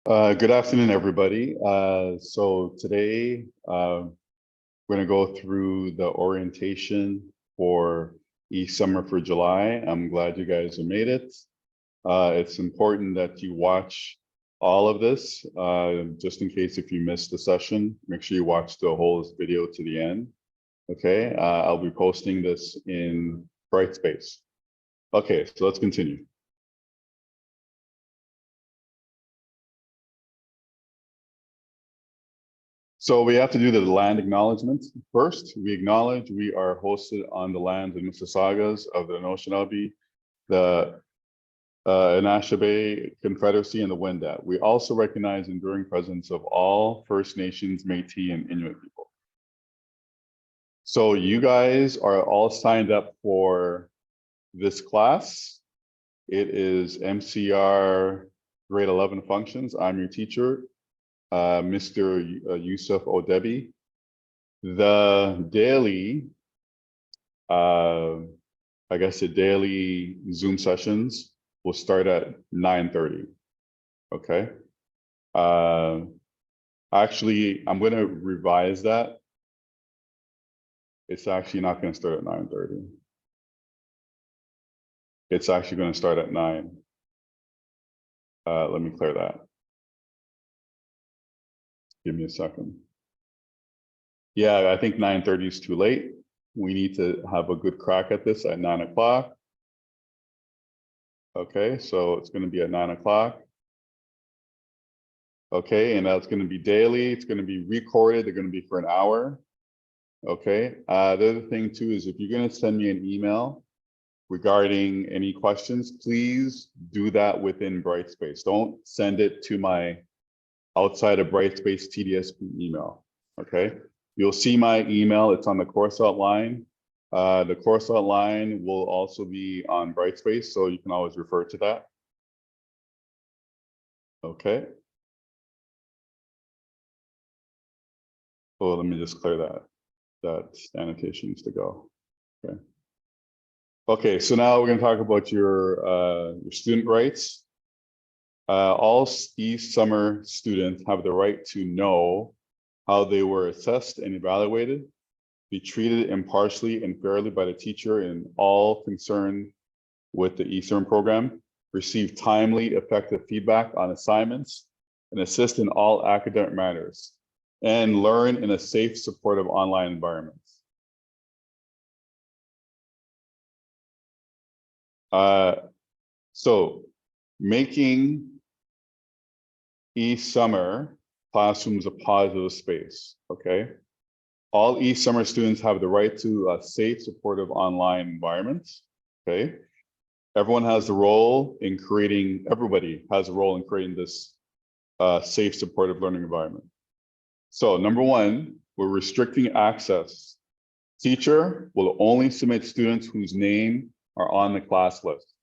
Good afternoon, everybody. So today we're going to go through the orientation for eSummer for July. I'm glad you guys have made it. It's important that you watch all of this, just in case if you missed the session. Make sure you watch the whole video to the end. Okay, I'll be posting this in Brightspace. Okay, so let's continue. So we have to do the land acknowledgement. First, we acknowledge we are hosted on the lands and Mississaugas of the Anishinaabe, the Anishinaabe Confederacy, and the Wendat. We also recognize enduring presence of all First Nations, Métis, and Inuit people. So you guys are all signed up for this class. It is MCR grade 11 functions. I'm your teacher, Mr. Yusuf Odebi. The daily, I guess the daily Zoom sessions will start at 9:30. Okay. Actually, I'm going to revise that. It's actually not going to start at 9:30. It's actually going to start at 9. Let me clear that. Give me a second. Yeah, I think 9:30 is too late. We need to have a good crack at this at 9 o'clock. Okay, so it's going to be at 9 o'clock. Okay, and that's going to be daily. It's going to be recorded. They're going to be for an hour. Okay, the other thing too is if you're going to send me an email regarding any questions, please do that within Brightspace. Don't send it to my outside of Brightspace TDSP email. Okay, you'll see my email. It's on the course outline. The course outline will also be on Brightspace, so you can always refer to that. Okay. Oh, let me just clear that. That annotation needs to go. Okay. Okay, so now we're going to talk about your student rights. All eSummer students have the right to know how they were assessed and evaluated, be treated impartially and fairly by the teacher and all concerned with the eSummer program, receive timely, effective feedback on assignments, and assist in all academic matters, and learn in a safe, supportive online environment. So making eSummer classrooms a positive space, okay? All eSummer students have the right to a safe, supportive online environment, okay? Everybody has a role in creating this safe, supportive learning environment. So number one, we're restricting access. Teacher will only submit students whose name are on the class list.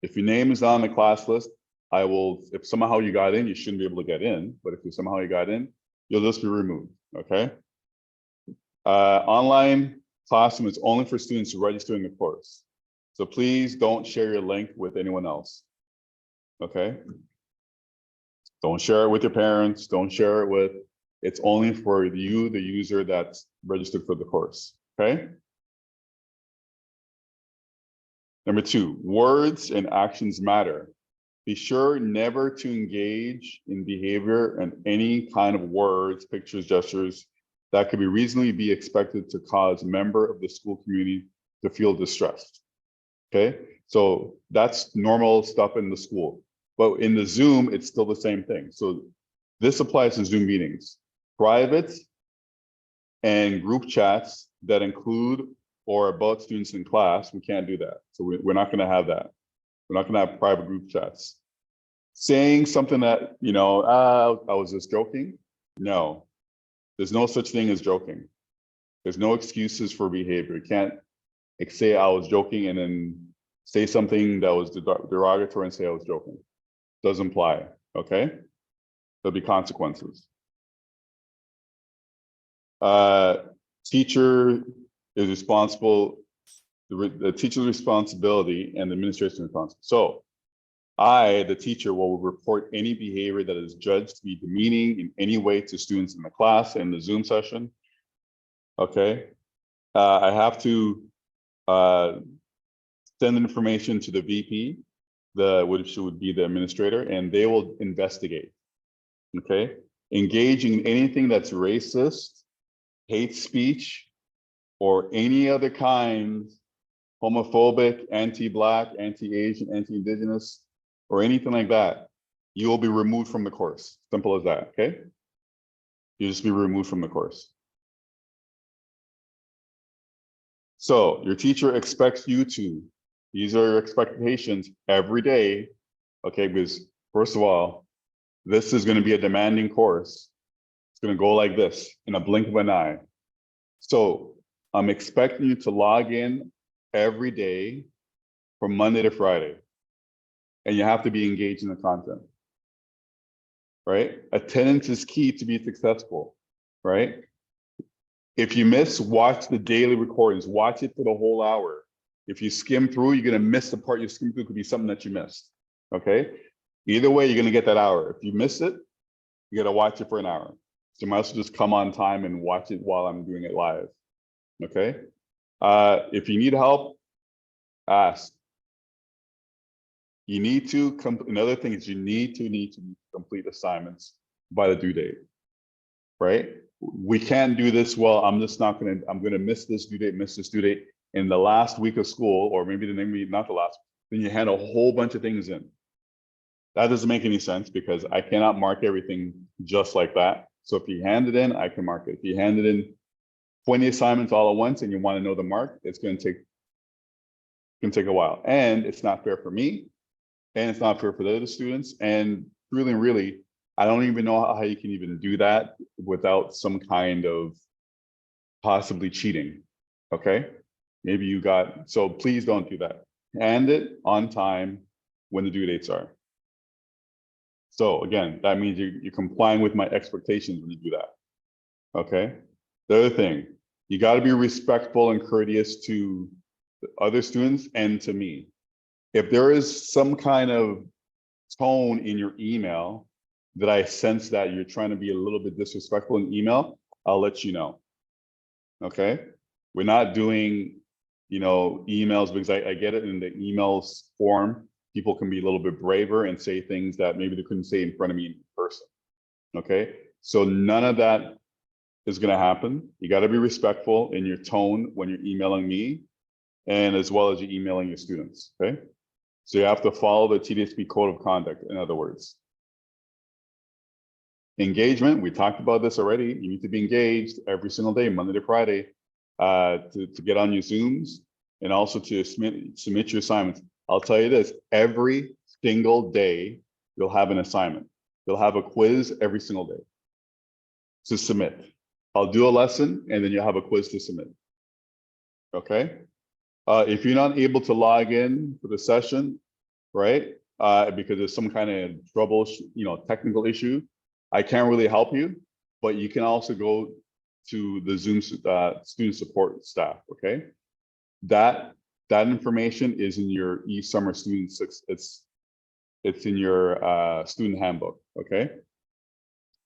If your name is on the class list, if somehow you got in, you shouldn't be able to get in, but if somehow you got in, you'll just be removed, okay? Online classroom is only for students registering the course. So please don't share your link with anyone else, okay? Don't share it with your parents, don't share it with, it's only for you, the user that's registered for the course, okay? Number two, words and actions matter. Be sure never to engage in behavior and any kind of words, pictures, gestures that could be reasonably be expected to cause a member of the school community to feel distressed. Okay, so that's normal stuff in the school, but in the Zoom, it's still the same thing. So this applies to Zoom meetings, private and group chats that include or about students in class. We can't do that. So we're not going to have that. We're not going to have private group chats. Saying something that, you know, I was just joking. No, there's no such thing as joking. There's no excuses for behavior. You can't say I was joking and then say something that was derogatory and say I was joking. Doesn't apply, okay? There'll be consequences. Teacher is responsible, the teacher's responsibility and the administration's responsibility. So I, the teacher, will report any behavior that is judged to be demeaning in any way to students in the class and the Zoom session. Okay. I have to send information to the VP, which would be the administrator, and they will investigate. Okay. Engaging in anything that's racist, hate speech, or any other kind, homophobic, anti-Black, anti-Asian, anti-Indigenous, or anything like that, you will be removed from the course. Simple as that, okay? You'll just be removed from the course. So your teacher expects you to, these are your expectations every day, okay? Because first of all, this is gonna be a demanding course. It's gonna go like this in a blink of an eye. So I'm expecting you to log in every day from Monday to Friday. And you have to be engaged in the content, right? Attendance is key to be successful, right? If you miss, watch the daily recordings, watch it for the whole hour. If you skim through, you're gonna miss the part you skim through, could be something that you missed, okay? Either way, you're gonna get that hour. If you miss it, you gotta watch it for an hour. So you might as well just come on time and watch it while I'm doing it live, okay? If you need help, ask. You need to, another thing is you need to complete assignments by the due date, right? We can't do this, well, I'm gonna miss this due date in the last week of school, or maybe the next week, not the last, then you hand a whole bunch of things in. That doesn't make any sense because I cannot mark everything just like that. So if you hand it in, I can mark it. If you hand it in 20 assignments all at once and you wanna know the mark, it's gonna take a while. And it's not fair for me, and it's not fair for the other students. And really, I don't even know how you can even do that without some kind of possibly cheating, okay? Maybe you got, so please don't do that. Hand it on time when the due dates are. So again, that means you're complying with my expectations when you do that, okay? The other thing, you gotta be respectful and courteous to the other students and to me. If there is some kind of tone in your email that I sense that you're trying to be a little bit disrespectful in email, I'll let you know, okay? We're not doing, emails because I get it in the emails form. People can be a little bit braver and say things that maybe they couldn't say in front of me in person, okay? So none of that is gonna happen. You gotta be respectful in your tone when you're emailing me, and as well as you're emailing your students, okay? So you have to follow the TDSP code of conduct, in other words. Engagement, we talked about this already. You need to be engaged every single day, Monday to Friday, to get on your Zooms and also to submit your assignments. I'll tell you this, every single day, you'll have an assignment. You'll have a quiz every single day to submit. I'll do a lesson and then you'll have a quiz to submit, okay? If you're not able to log in for the session, right? Because there's some kind of trouble, technical issue, I can't really help you, but you can also go to the Zoom student support staff, okay? That information is in your eSummer students, it's in your student handbook, okay?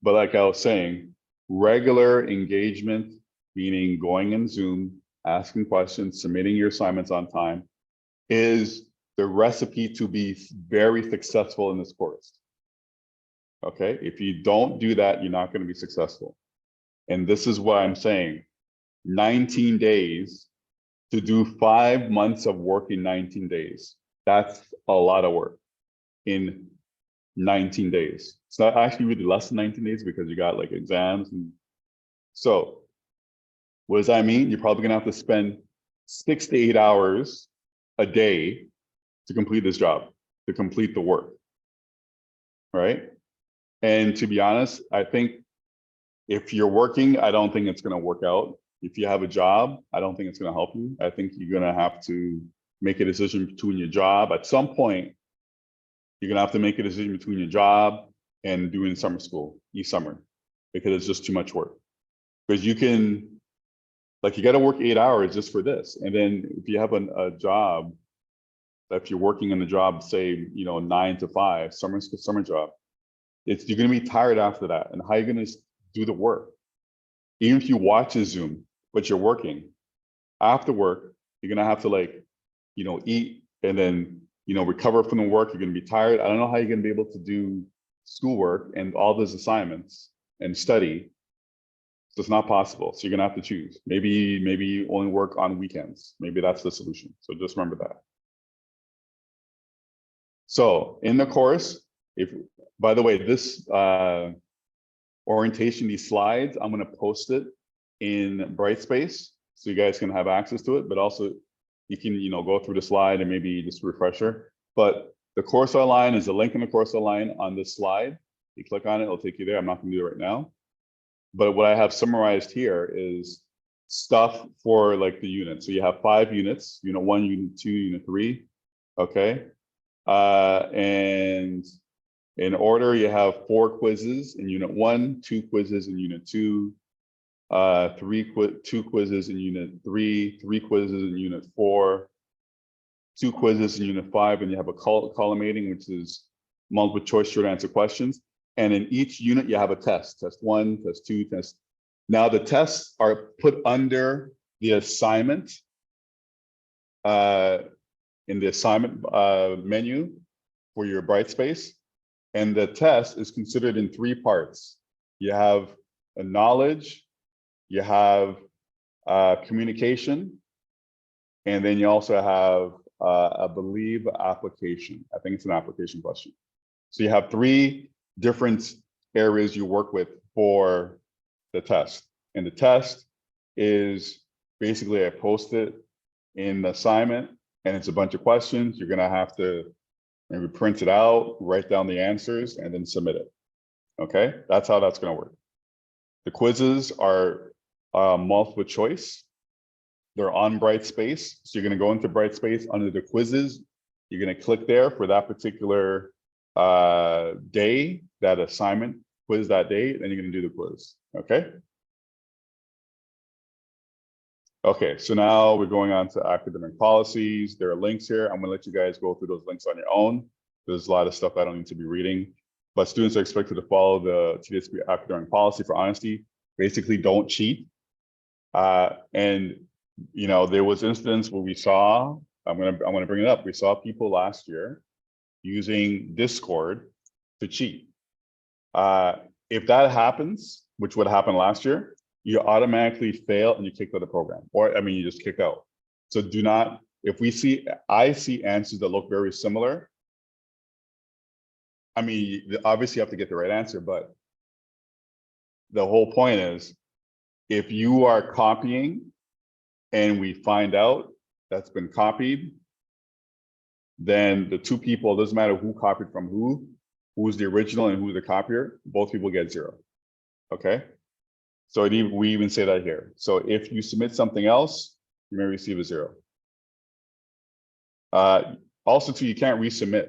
But like I was saying, regular engagement, meaning going in Zoom, asking questions, submitting your assignments on time, is the recipe to be very successful in this course. Okay, if you don't do that, you're not going to be successful. And this is why I'm saying 19 days to do 5 months of work in 19 days. That's a lot of work in 19 days. It's not actually really less than 19 days because you got like exams. And so what does that mean? You're probably gonna have to spend 6 to 8 hours a day to complete this job, to complete the work, right? And to be honest, I think if you're working, I don't think it's gonna work out. If you have a job, I don't think it's gonna help you. I think you're gonna have to make a decision between your job. At some point, you're gonna have to make a decision between your job and doing summer school, eSummer, because it's just too much work. Because you can, like, you gotta work 8 hours just for this. And then if you have a job, if you're working in the job, say, 9 to 5, summer job, you're going to be tired after that. And how are you going to do the work? Even if you watch a Zoom, but you're working after work, you're going to have to eat and then, recover from the work. You're going to be tired. I don't know how you're going to be able to do schoolwork and all those assignments and study. So it's not possible. So you're going to have to choose. Maybe you only work on weekends. Maybe that's the solution. So just remember that. So in the course, by the way, this orientation, these slides, I'm going to post it in Brightspace so you guys can have access to it, but also you can, go through the slide and maybe just a refresher. But the course outline is a link in the course outline on this slide. You click on it, it'll take you there. I'm not going to do it right now. But what I have summarized here is stuff for the unit. So you have 5 units, unit 1, unit 2, unit 3. Okay. And in order, you have 4 quizzes in unit 1, 2 quizzes in unit 2, 2 quizzes in unit 3, 3 quizzes in unit 4, 2 quizzes in unit 5, and you have a collimating, which is multiple choice short answer questions. And in each unit, you have a test, test 1, test 2, test. Now the tests are put under the assignment, in the assignment menu for your Brightspace. And the test is considered in 3 parts. You have a knowledge, you have communication, and then you also have, I believe, application. I think it's an application question. So you have 3 different areas you work with for the test. And the test is basically, I post it in the assignment, and it's a bunch of questions. You're gonna have to maybe print it out, write down the answers, and then submit it. Okay, that's how that's gonna work. The quizzes are multiple choice. They're on Brightspace. So you're gonna go into Brightspace under the quizzes. You're gonna click there for that particular day, that assignment quiz that day, then you're gonna do the quiz, okay? Okay, so now we're going on to academic policies. There are links here. I'm gonna let you guys go through those links on your own. There's a lot of stuff I don't need to be reading, but students are expected to follow the TDSP academic policy for honesty. Basically, don't cheat. And there was incidents where we saw, I'm gonna bring it up. We saw people last year using Discord to cheat. If that happens, which would happen last year, you automatically fail and you kick out of the program, or you just kick out. So do not, if I see answers that look very similar, obviously you have to get the right answer, but the whole point is, if you are copying and we find out that's been copied, then the 2 people, it doesn't matter who copied from who's the original and who's the copier, both people get 0, okay? So we even say that here. So if you submit something else, you may receive a 0. Also too, you can't resubmit.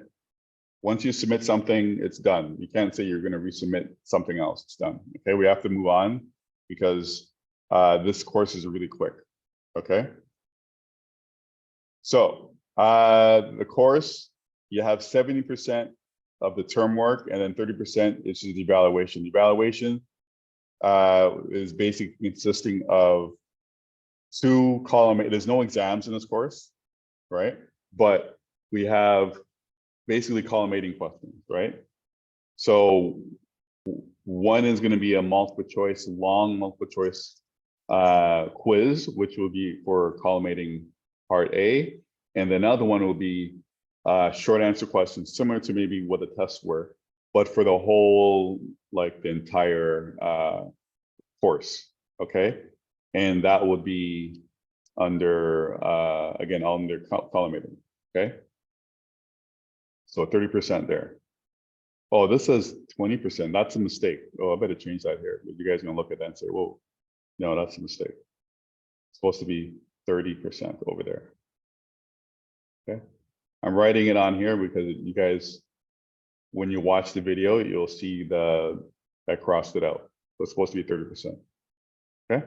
Once you submit something, it's done. You can't say you're gonna resubmit something else, it's done. Okay, we have to move on because this course is really quick, okay? So the course, you have 70% of the term work, and then 30% is the evaluation. The evaluation is basically consisting of 2 column. There's no exams in this course, right? But we have basically collimating questions, right? So one is going to be a long multiple choice quiz, which will be for collimating part A, and the other one will be short answer questions, similar to maybe what the tests were, but for the whole, the entire course, okay? And that would be under, again, under collimating, okay? So 30% there. Oh, this says 20%, that's a mistake. Oh, I better change that here. You guys are gonna look at that and say, whoa, no, that's a mistake. It's supposed to be 30% over there, okay? I'm writing it on here because you guys, when you watch the video, you'll see I crossed it out. So it's supposed to be 30%, okay?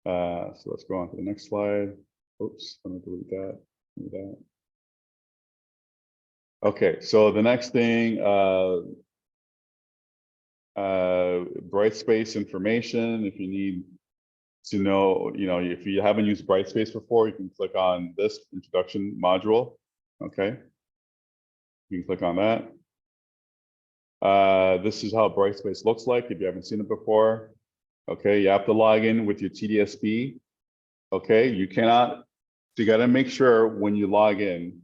So let's go on to the next slide. Oops, I'm gonna delete that. Okay, so the next thing, Brightspace information. If you need to know, if you haven't used Brightspace before, you can click on this introduction module. Okay, you can click on that. This is how Brightspace looks like if you haven't seen it before. Okay, you have to log in with your TDSP. Okay, you got to make sure when you log in,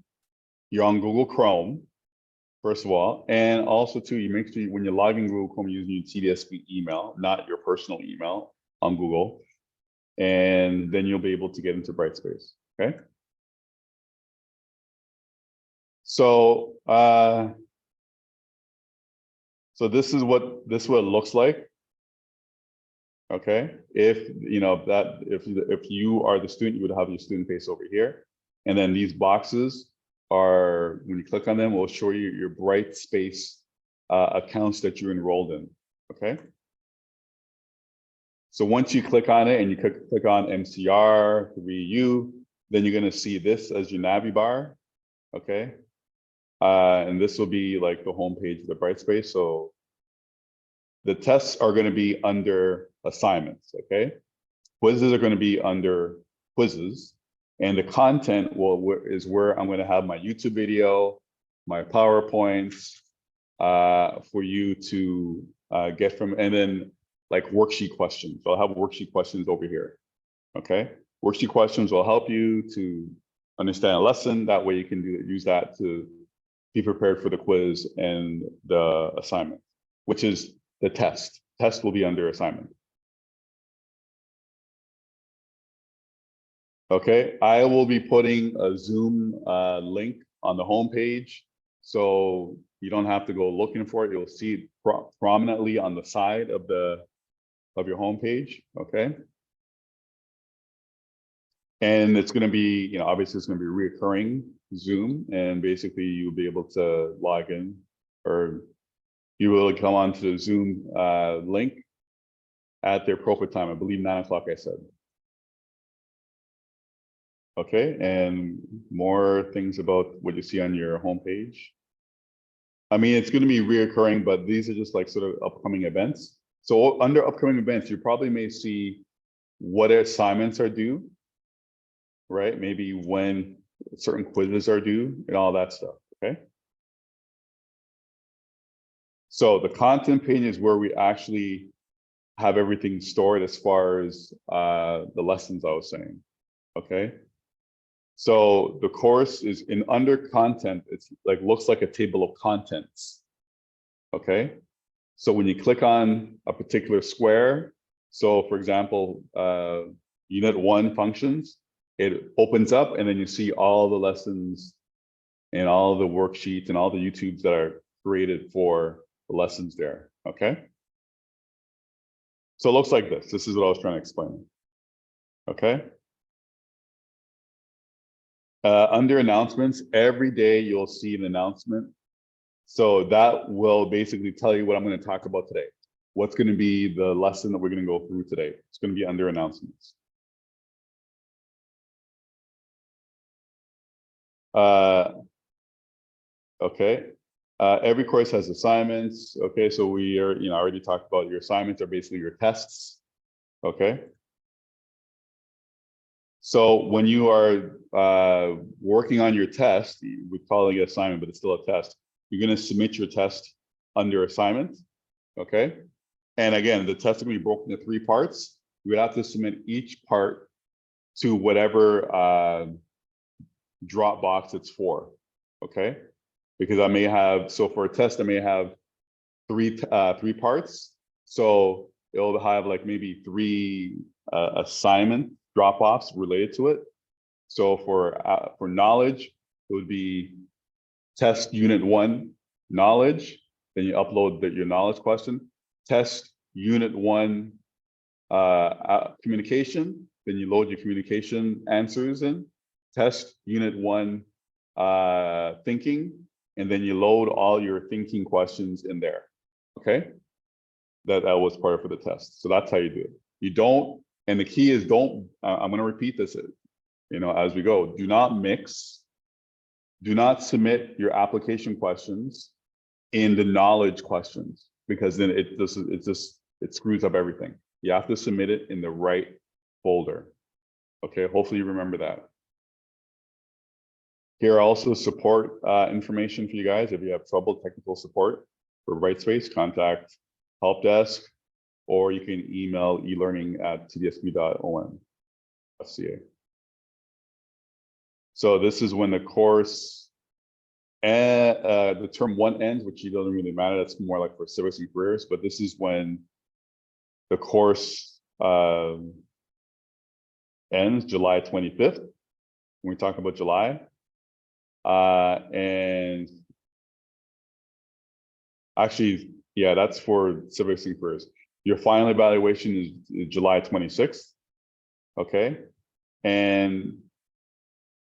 you're on Google Chrome, first of all, and also too, you make sure when you're logging Google Chrome using your TDSP email, not your personal email on Google, and then you'll be able to get into Brightspace. Okay. So, so this is what it looks like. Okay, if you are the student, you would have your student face over here, and then these boxes are, when you click on them, will show you your Brightspace accounts that you're enrolled in. Okay, so once you click on it and you click on MCR 3U, then you're going to see this as your navy bar. Okay, and this will be like the home page of the Brightspace. So the tests are going to be under assignments, okay? Quizzes are going to be under quizzes, and the content is where I'm going to have my YouTube video, my PowerPoints for you to get from, and then like worksheet questions. So I'll have worksheet questions over here, okay? Worksheet questions will help you to understand a lesson. That way you can use that to be prepared for the quiz and the assignment, which is the test. Test will be under assignment. Okay, I will be putting a Zoom link on the home page, so you don't have to go looking for it. You'll see it prominently on the side of your home page. Okay, and it's going to be, obviously it's going to be reoccurring Zoom, and basically you'll be able to log in, or you will come onto the Zoom link at their appropriate time. I believe 9 o'clock, I said. Okay, and more things about what you see on your homepage. I mean, it's going to be reoccurring, but these are just like sort of upcoming events. So under upcoming events, you probably may see what assignments are due, right? Maybe when certain quizzes are due and all that stuff, okay? So the content page is where we actually have everything stored as far as the lessons I was saying, okay? So the course is under content, it's like, looks like a table of contents, okay? So when you click on a particular square, so for example, unit 1 functions, it opens up and then you see all the lessons and all the worksheets and all the YouTubes that are created for the lessons there, okay? So it looks like this. This is what I was trying to explain, okay? Under announcements, every day you'll see an announcement. So that will basically tell you what I'm going to talk about today. What's going to be the lesson that we're going to go through today? It's going to be under announcements. Okay. Every course has assignments. Okay, so we are, I already talked about your assignments are basically your tests. Okay. So when you are working on your test, we call it an assignment, but it's still a test. You're going to submit your test under assignment. Okay. And again, the test is going to be broken into 3 parts. You would have to submit each part to whatever Dropbox it's for. Okay. Because I may have, so for a test, I may have 3 parts. So it'll have like maybe 3 assignment drop-offs related to it. So for knowledge, it would be test unit 1 knowledge. Then you upload your knowledge question. Test unit 1 communication. Then you load your communication answers in. Test unit 1 thinking. And then you load all your thinking questions in there. Okay. That was part of the test. So that's how you do it. You don't, and the key is don't, I'm going to repeat this, as we go, do not mix do not submit your application questions in the knowledge questions, because then it screws up everything. You have to submit it in the right folder. Okay, hopefully you remember that. Here are also support information for you guys. If you have trouble, technical support for Brightspace, contact help desk, or you can email elearning@tdsp.om.ca. So this is when the course, the term 1 ends, which doesn't really matter. That's more like for civics and careers, but this is when the course ends, July 25th, when we talk about July. And actually, yeah, that's for civics and careers. Your final evaluation is July 26th. Okay. And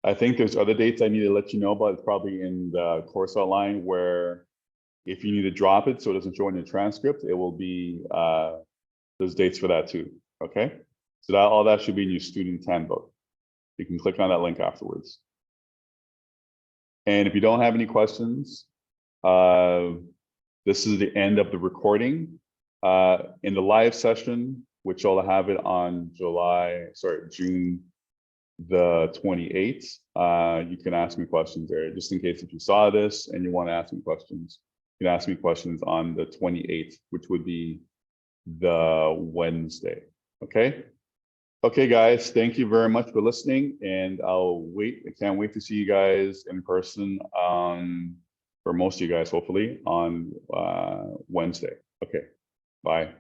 I think there's other dates I need to let you know about. It's probably in the course outline, where if you need to drop it so it doesn't show in the transcript, it will be, there's dates for that too. Okay. So all that should be in your student handbook. You can click on that link afterwards. And if you don't have any questions, this is the end of the recording. In the live session, which I'll have it on June the 28th, you can ask me questions there, just in case if you saw this and you want to ask me questions. You can ask me questions on the 28th, which would be the Wednesday. Okay. Okay, guys, thank you very much for listening, and I can't wait to see you guys in person, for most of you guys, hopefully, on Wednesday. Okay, bye.